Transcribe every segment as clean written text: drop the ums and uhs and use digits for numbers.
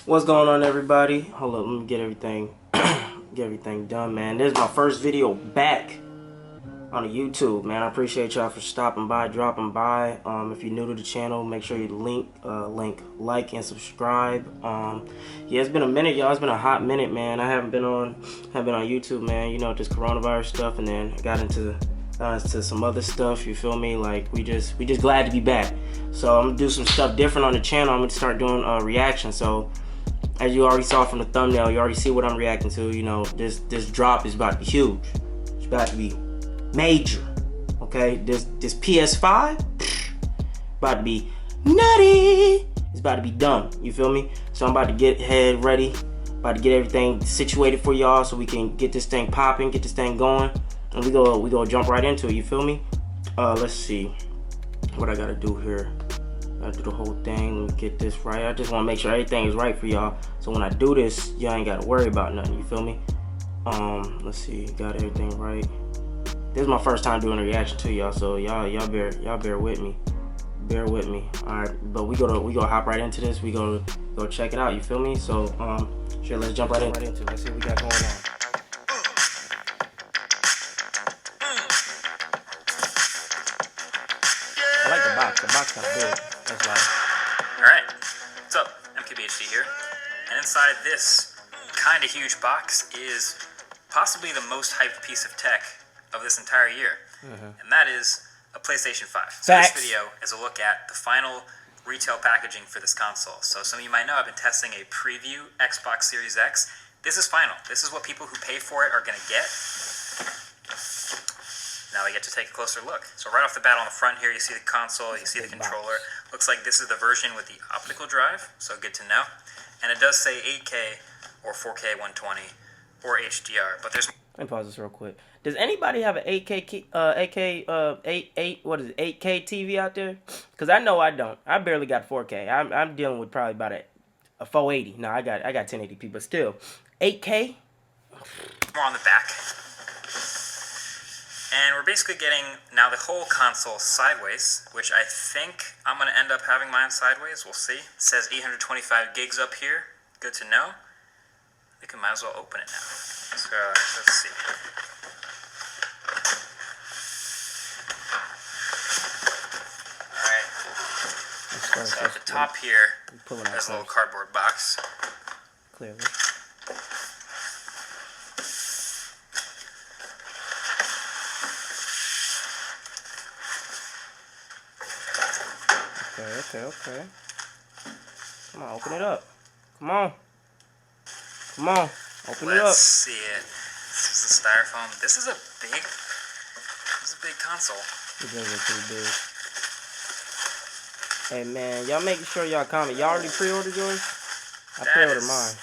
What's going on, everybody? Hold up, let me get everything done, man. This is my first video back on the YouTube, man. I appreciate y'all for stopping by, dropping by. If you're new to the channel, make sure you like and subscribe. Yeah, it's been a minute, y'all. It's been a hot minute, man. I haven't been on YouTube, man. You know, just coronavirus stuff, and then I got into some other stuff. You feel me? Like we just glad to be back. So I'm gonna do some stuff different on the channel. I'm gonna start doing reactions. So as you already saw from the thumbnail, you already see what I'm reacting to. You know, this drop is about to be huge. It's about to be major. Okay, this PS5 about to be nutty. It's about to be dumb. You feel me? So I'm about to get head ready. About to get everything situated for y'all so we can get this thing popping, get this thing going, and we go jump right into it. You feel me? Let's see what I gotta do here. I do the whole thing. Let me get this right. I just want to make sure everything is right for y'all. So when I do this, y'all ain't got to worry about nothing. You feel me? Let's see. Got everything right. This is my first time doing a reaction to y'all, so y'all bear with me. Bear with me. All right, but we gonna hop right into this. We gonna go check it out. You feel me? So sure, let's jump right into it. Let's see what we got going on. I like the box. The box kind of big. That's why. Alright, what's up? MKBHD here. And inside this kind of huge box is possibly the most hyped piece of tech of this entire year. And that is a PlayStation 5. So this video is a look at the final retail packaging for this console. So some of you might know I've been testing a preview Xbox Series X. This is final. This is what people who pay for it are going to get. Now we get to take a closer look. So right off the bat on the front here, you see the console, you see the controller. Looks like this is the version with the optical drive, so good to know. And it does say 8K or 4K 120 or HDR, but there's... Let me pause this real quick. Does anybody have an 8K TV out there? Because I know I don't. I barely got 4K. I'm dealing with probably about a 480. No, I got 1080p, but still, 8K. More on the back. And we're basically getting now the whole console sideways, which I think I'm going to end up having mine sideways. We'll see. It says 825 gigs up here. Good to know. I think I might as well open it now. So let's see. Alright. So at the top here, there's a little cardboard box. Clearly. Okay. Come on, open it up. Come on. Open it up. Let's see it. This is the styrofoam. This is a big console. It does look pretty big. Hey man, y'all making sure y'all comment. Y'all already pre-ordered yours? I pre-ordered mine.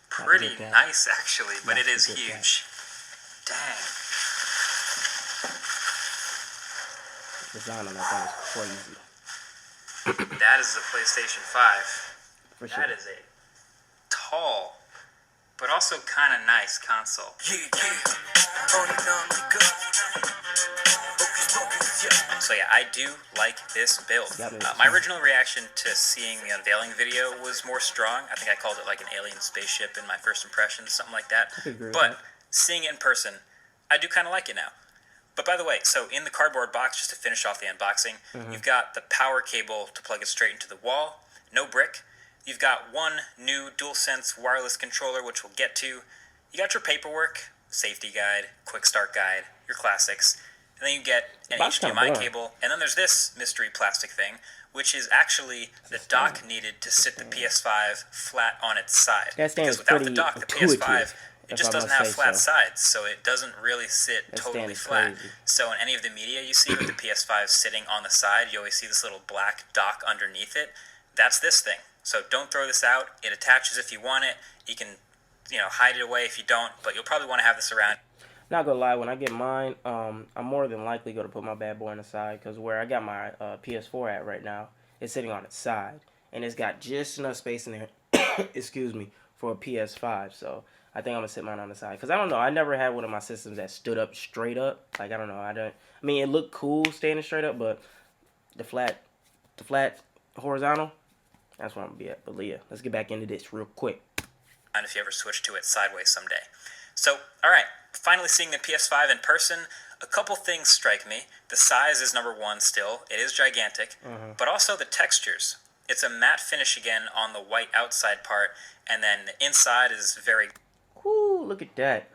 Pretty nice actually, but it is huge. Dang. The design on that thing is crazy. That is the PlayStation 5. For sure. That is a tall, but also kind of nice console. So yeah, I do like this build. My original reaction to seeing the unveiling video was more strong. I think I called it like an alien spaceship in my first impression, something like that. But seeing it in person, I do kind of like it now. But by the way, so in the cardboard box, just to finish off the unboxing, you've got the power cable to plug it straight into the wall, no brick. You've got one new DualSense wireless controller, which we'll get to. You got your paperwork, safety guide, quick start guide, your classics. And then you get an HDMI cable. And then there's this mystery plastic thing, which is actually the dock needed to sit the PS5 flat on its side. Because without the dock, the PS5... it just doesn't have flat sides, so it doesn't really sit totally flat. So in any of the media you see with the PS5 sitting on the side, you always see this little black dock underneath it. That's this thing. So don't throw this out. It attaches if you want it. You can, hide it away if you don't, but you'll probably want to have this around. Not gonna lie, when I get mine, I'm more than likely gonna put my bad boy on the side, because where I got my PS4 at right now, it's sitting on its side, and it's got just enough space in there, excuse me, for a PS5. So I think I'm gonna sit mine on the side, because I don't know, I never had one of my systems that stood up straight up. Like, I don't know, I mean, it looked cool standing straight up, but the flat horizontal, That's where I'm gonna be at. But yeah, let's get back into this real quick. And if you ever switch to it sideways someday. So, all right, finally seeing the PS5 in person, a couple things strike me. The size is number one still. It is gigantic. But also the textures. It's a matte finish again on the white outside part, and then the inside is very... Whoo, look at that.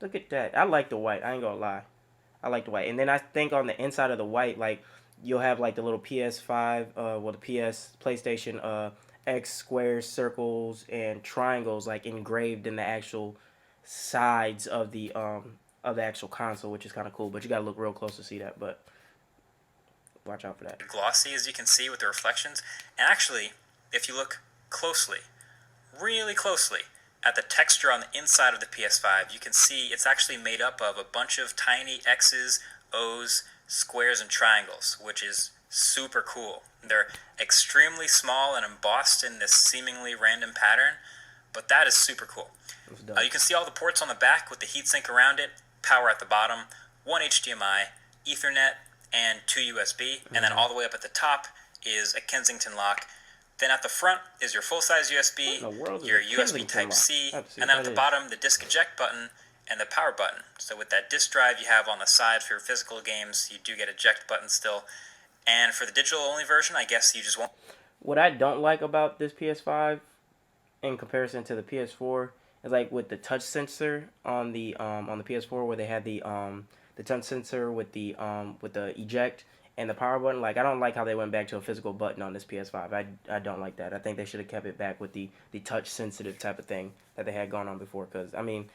Look at that. I like the white. I ain't gonna lie. I like the white. And then I think on the inside of the white, like, you'll have, like, the little PS5, the PlayStation, X squares, circles, and triangles, like, engraved in the actual sides of the actual console, which is kind of cool. But you gotta look real close to see that. But watch out for that. Glossy, as you can see, with the reflections. And actually, if you look closely, really closely, at the texture on the inside of the PS5, you can see it's actually made up of a bunch of tiny X's, O's, squares, and triangles, which is super cool. They're extremely small and embossed in this seemingly random pattern, but that is super cool. You can see all the ports on the back with the heatsink around it, power at the bottom, one HDMI, Ethernet, and 2 USB, and then all the way up at the top is a Kensington lock. Then at the front is your full-size USB, your USB Type-C, and then at the bottom, the disc eject button and the power button. So with that disk drive you have on the side for your physical games, you do get eject button still. And for the digital-only version, I guess you just won't... What I don't like about this PS5 in comparison to the PS4 is, like, with the touch sensor on the PS4, where they had the touch sensor with the eject and the power button. Like, I don't like how they went back to a physical button on this PS5. I don't like that. I think they should have kept it back with the touch sensitive type of thing that they had going on before. Because, I mean,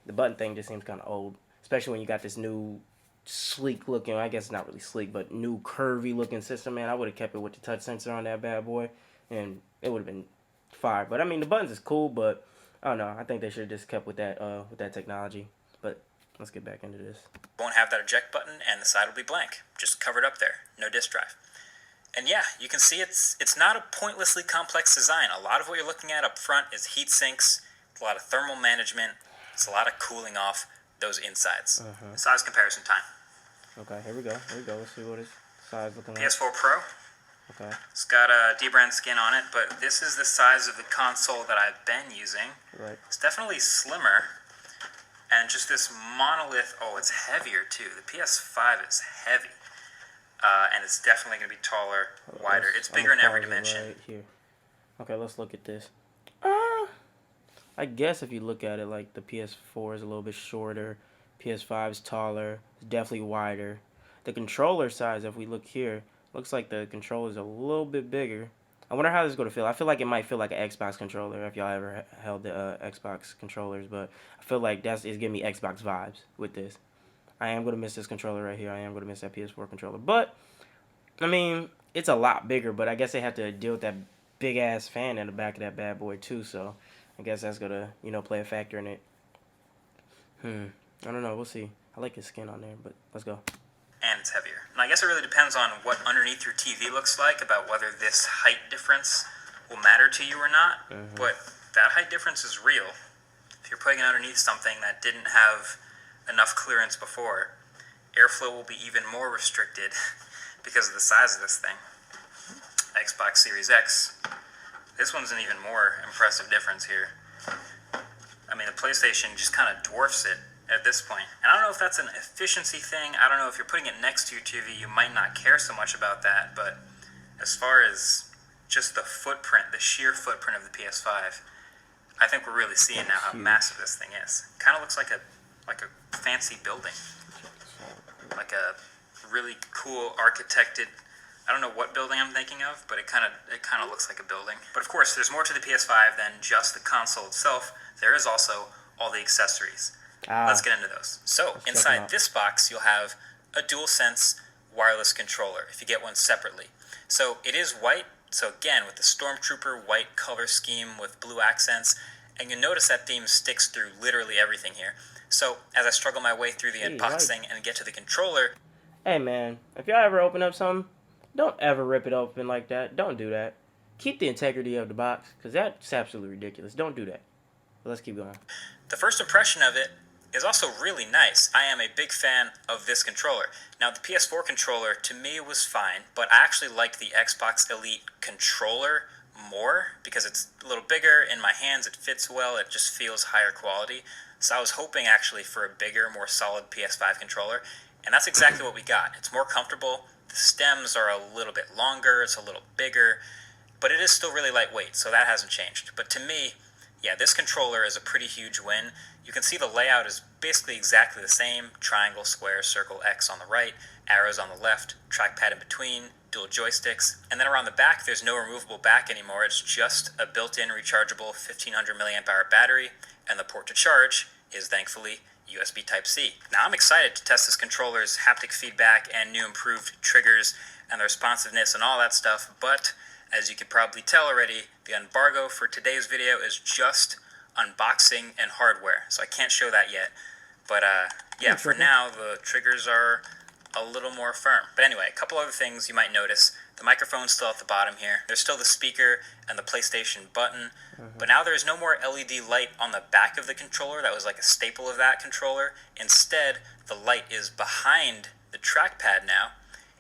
the button thing just seems kind of old, especially when you got this new sleek looking, I guess it's not really sleek, but new curvy looking system. Man, I would have kept it with the touch sensor on that bad boy, and it would have been fire. But I mean, the buttons is cool, but I don't know. I think they should have just kept with that technology. But let's get back into this. Won't have that eject button, and the side will be blank, just covered up there, no disk drive. And yeah, you can see it's not a pointlessly complex design. A lot of what you're looking at up front is heat sinks, a lot of thermal management, it's a lot of cooling off those insides. Size comparison time. Okay, here we go. Let's see what its size looking like. PS4 Pro. Okay. It's got a D-brand skin on it, but this is the size of the console that I've been using. Right. It's definitely slimmer. And just this monolith, it's heavier too. The PS5 is heavy. And it's definitely going to be taller, wider. It's bigger in every dimension. Right here. Okay, let's look at this. I guess if you look at it, like, the PS4 is a little bit shorter. PS5 is taller. It's definitely wider. The controller size, if we look here, looks like the controller is a little bit bigger. I wonder how this is going to feel. I feel like it might feel like an Xbox controller if y'all ever held the Xbox controllers, but I feel like it's giving me Xbox vibes with this. I am going to miss this controller right here. I am going to miss that PS4 controller. But, I mean, it's a lot bigger, but I guess they have to deal with that big-ass fan in the back of that bad boy, too, so I guess that's going to, play a factor in it. I don't know. We'll see. I like his skin on there, but let's go. And it's heavier. And I guess it really depends on what underneath your TV looks like, about whether this height difference will matter to you or not. But that height difference is real. If you're putting it underneath something that didn't have enough clearance before, airflow will be even more restricted because of the size of this thing. Xbox Series X. This one's an even more impressive difference here. I mean, the PlayStation just kind of dwarfs it at this point. And I don't know if that's an efficiency thing. I don't know if you're putting it next to your TV, you might not care so much about that. But as far as just the footprint, the sheer footprint of the PS5, I think we're really seeing now how massive this thing is. Kind of looks like a fancy building, like a really cool architected. I don't know what building I'm thinking of, but it kind of looks like a building. But of course, there's more to the PS5 than just the console itself. There is also all the accessories. Let's get into those. So, inside this box, you'll have a DualSense wireless controller, if you get one separately. So, it is white. So, again, with the Stormtrooper white color scheme with blue accents. And you'll notice that theme sticks through literally everything here. So, as I struggle my way through the unboxing and get to the controller... Hey, man, if y'all ever open up something, don't ever rip it open like that. Don't do that. Keep the integrity of the box, because that's absolutely ridiculous. Don't do that. But let's keep going. The first impression of it is also really nice. I am a big fan of this controller. Now, the PS4 controller, to me, was fine, but I actually like the Xbox Elite controller more because it's a little bigger in my hands, it fits well, it just feels higher quality. So I was hoping actually for a bigger, more solid PS5 controller, and that's exactly what we got. It's more comfortable, the stems are a little bit longer, it's a little bigger, but it is still really lightweight, so that hasn't changed. But to me, yeah, this controller is a pretty huge win. You can see the layout is basically exactly the same: triangle, square, circle, X on the right, arrows on the left, trackpad in between, dual joysticks, and then around the back there's no removable back anymore. It's just a built-in rechargeable 1500 milliamp hour battery, and the port to charge is thankfully USB Type-C. Now I'm excited to test this controller's haptic feedback and new improved triggers and the responsiveness and all that stuff, but as you could probably tell already, the embargo for today's video is just unboxing and hardware, so I can't show that yet. But yeah, for now, the triggers are a little more firm. But anyway, a couple other things you might notice. The microphone's still at the bottom here. There's still the speaker and the PlayStation button, but now there's no more LED light on the back of the controller. That was like a staple of that controller. Instead, the light is behind the trackpad now.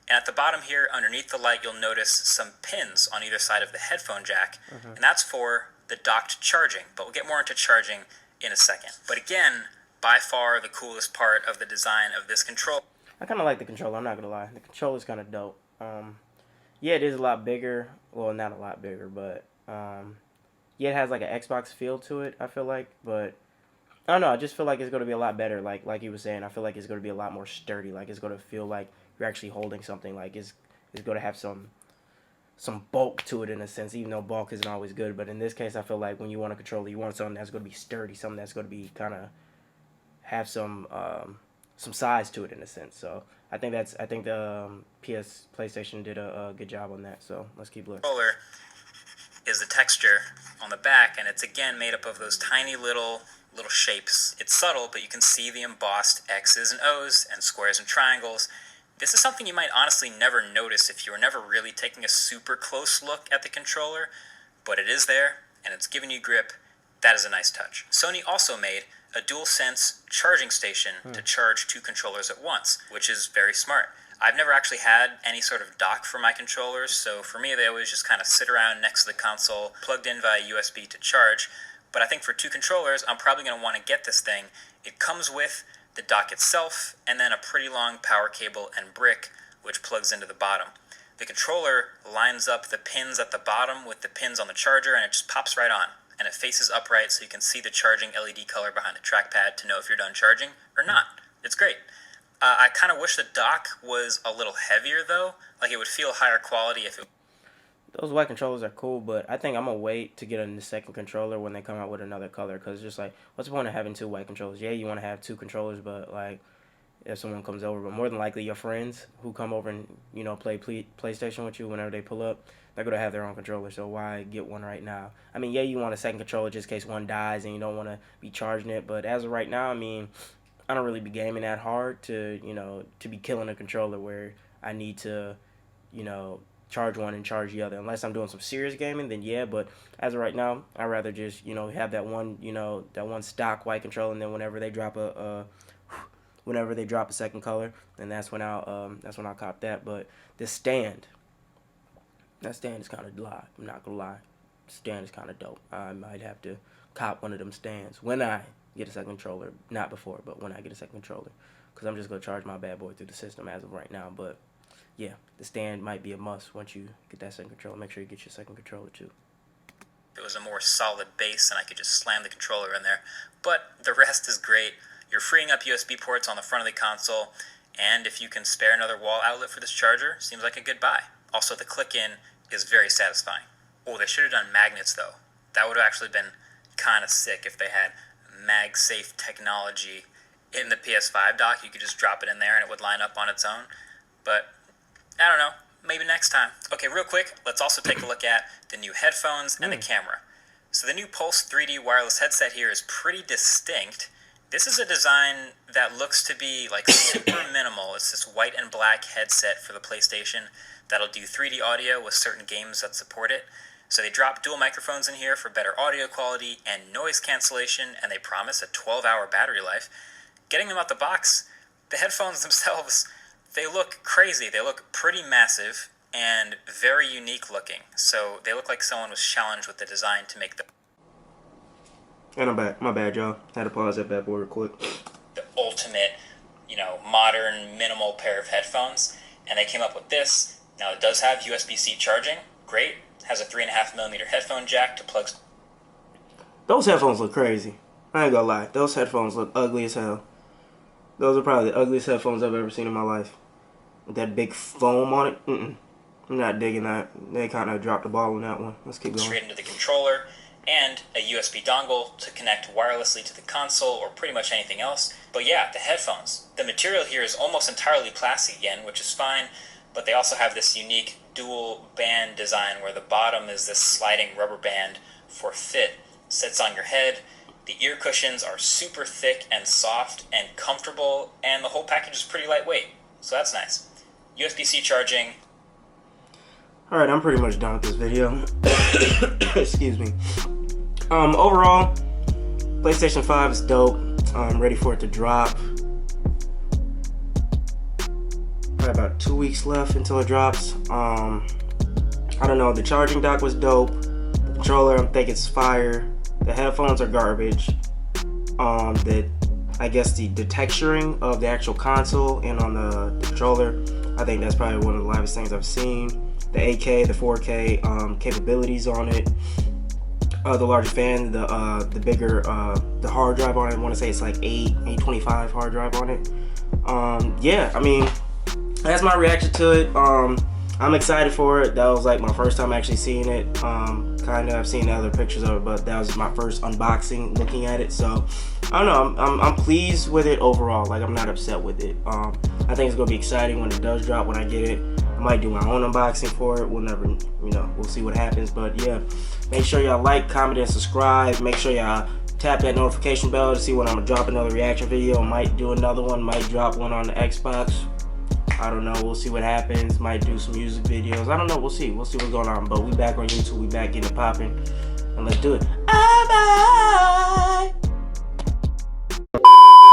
And at the bottom here, underneath the light, you'll notice some pins on either side of the headphone jack, and that's for the docked charging. But we'll get more into charging in a second. But again, by far the coolest part of the design of this controller. I kind of like the controller. I'm not gonna lie. The controller's kind of dope. Yeah, it is a lot bigger. Well, not a lot bigger, but yeah, it has like an Xbox feel to it. I feel like, but I don't know. I just feel like it's gonna be a lot better. Like you were saying, I feel like it's gonna be a lot more sturdy. Like it's gonna feel like you're actually holding something. Like it's gonna have some bulk to it in a sense. Even though bulk isn't always good, but in this case, I feel like when you want a controller, you want something that's gonna be sturdy, something that's gonna be kind of have some size to it in a sense. So I think the PlayStation did a good job on that. So let's keep looking. Controller is the texture on the back, and it's again made up of those tiny little shapes. It's subtle, but you can see the embossed X's and O's and squares and triangles. This is something you might honestly never notice if you were never really taking a super close look at the controller, but it is there, and it's giving you grip. That is a nice touch. Sony also made a DualSense charging station to charge two controllers at once, which is very smart. I've never actually had any sort of dock for my controllers, so for me they always just kind of sit around next to the console, plugged in via USB to charge. But I think for two controllers, I'm probably going to want to get this thing. It comes with the dock itself, and then a pretty long power cable and brick, which plugs into the bottom. The controller lines up the pins at the bottom with the pins on the charger, and it just pops right on. And it faces upright so you can see the charging LED color behind the trackpad to know if you're done charging or not. It's great. I kind of wish the dock was a little heavier though. Like it would feel higher quality if it. Those white controllers are cool, but I think I'm gonna wait to get a second controller when they come out with another color. Cause just like, what's the point of having two white controllers? Yeah, you want to have two controllers, but like, if someone comes over, but more than likely your friends who come over and play PlayStation with you whenever they pull up, they're gonna have their own controller. So why get one right now? I mean, yeah, you want a second controller just in case one dies and you don't want to be charging it. But as of right now, I mean, I don't really be gaming that hard to to be killing a controller where I need to charge one and charge the other. Unless I'm doing some serious gaming, then yeah. But as of right now, I'd rather just have that one stock white controller, and then whenever they drop a second color, then that's when I'll cop that. But this stand, that stand is kind of live. I'm not gonna lie, the stand is kind of dope. I might have to cop one of them stands when I get a second controller. Not before, but when I get a second controller, because I'm just gonna charge my bad boy through the system as of right now. But yeah, the stand might be a must once you get that second controller. Make sure you get your second controller too. It was a more solid base and I could just slam the controller in there. But the rest is great. You're freeing up USB ports on the front of the console, and if you can spare another wall outlet for this charger, seems like a good buy. Also, the click-in is very satisfying. Oh, they should have done magnets though. That would have actually been kind of sick if they had MagSafe technology in the PS5 dock. You could just drop it in there and it would line up on its own. But I don't know, maybe next time. Okay, real quick, let's also take a look at the new headphones and the camera. So the new Pulse 3D wireless headset here is pretty distinct. This is a design that looks to be like super minimal. It's this white and black headset for the PlayStation that'll do 3D audio with certain games that support it. So they drop dual microphones in here for better audio quality and noise cancellation, and they promise a 12-hour battery life. getting them out the box, the headphones themselves, they look crazy. They look pretty massive and very unique looking. So they look like someone was challenged with the design to make And I'm back. My bad, y'all. Had to pause that bad boy real quick. The ultimate, modern, minimal pair of headphones. And they came up with this. Now, it does have USB-C charging. Great. Has a 3.5mm headphone jack to plug. Those headphones look crazy. I ain't gonna lie. Those headphones look ugly as hell. Those are probably the ugliest headphones I've ever seen in my life. With that big foam on it. I'm not digging that. They kind of dropped the ball on that one. Let's keep going. Straight into the controller. And a USB dongle to connect wirelessly to the console or pretty much anything else. But yeah, the headphones. The material here is almost entirely plastic again, which is fine, but they also have this unique dual band design where the bottom is this sliding rubber band for fit. Sits on your head. The ear cushions are super thick and soft and comfortable, and the whole package is pretty lightweight, so that's nice. USB-C charging. Alright, I'm pretty much done with this video. Excuse me. Overall, PlayStation 5 is dope. I'm ready for it to drop. Probably about 2 weeks left until it drops. I don't know, the charging dock was dope. The controller, I think it's fire. The headphones are garbage. I guess the texturing of the actual console and on the controller, I think that's probably one of the livest things I've seen. The 8K, the 4K capabilities on it. The larger fan, the bigger, the hard drive on it. I want to say it's like 825 hard drive on it. Yeah, I mean, that's my reaction to it. I'm excited for it. That was like my first time actually seeing it. Kind of, I've seen other pictures of it, but that was my first unboxing looking at it. So I don't know. I'm pleased with it overall. Like, I'm not upset with it. I think it's gonna be exciting when it does drop. When I get it, I might do my own unboxing for it. We'll never, we'll see what happens. But yeah, make sure y'all like, comment, and subscribe. Make sure y'all tap that notification bell to see when I'm gonna drop another reaction video. Might do another one. Might drop one on the Xbox. I don't know. We'll see what happens. Might do some music videos. I don't know. We'll see. We'll see what's going on. But we back on YouTube. We back getting it popping. And let's do it. Bye.